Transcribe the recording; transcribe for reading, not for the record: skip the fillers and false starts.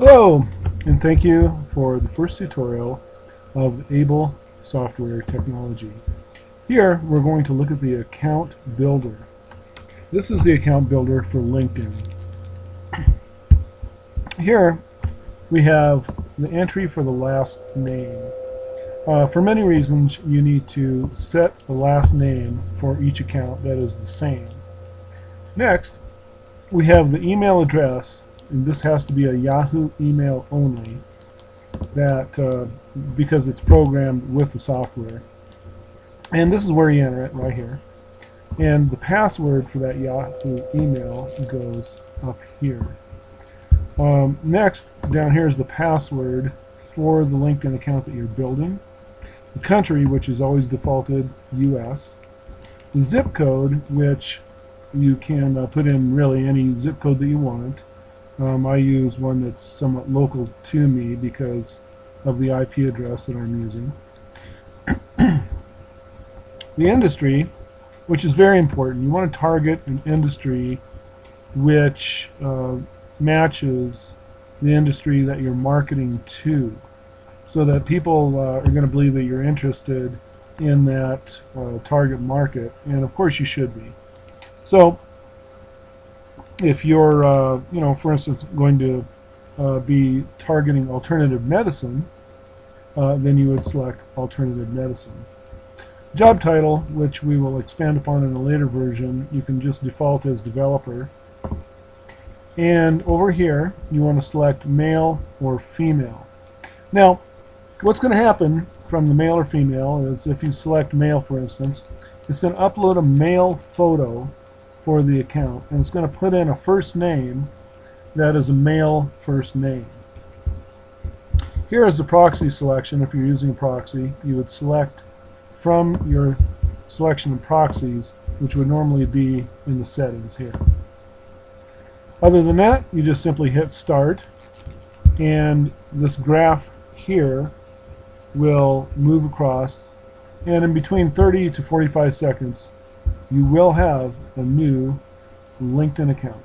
Hello, and thank you for the first tutorial of Able Software Technology. Here we're going to look at the account builder. This is the account builder for LinkedIn. Here we have the entry for the last name. For many reasons you need to set the last name for each account that is the same. Next we have the email address, and this has to be a Yahoo email only, because it's programmed with the software. And this is where you enter it right here. And the password for that Yahoo email goes up here. Next, down here is the password for the LinkedIn account that you're building. The country, which is always defaulted US. The zip code, which you can put in really any zip code that you want. I use one that's somewhat local to me because of the IP address that I'm using. The industry, which is very important. You want to target an industry which matches the industry that you're marketing to, so that people are going to believe that you're interested in that target market, and of course you should be. So if you're, for instance, going to be targeting alternative medicine, then you would select alternative medicine. Job title, which we will expand upon in a later version, you can just default as developer. And over here, you want to select male or female. Now, what's going to happen from the male or female is, if you select male, for instance, it's going to upload a male photo for the account, and it's going to put in a first name that is a male first name. Here is the proxy selection. If you're using a proxy, you would select from your selection of proxies, which would normally be in the settings here. Other than that, you just simply hit start, and this graph here will move across, and in between 30 to 45 seconds you will have a new LinkedIn account.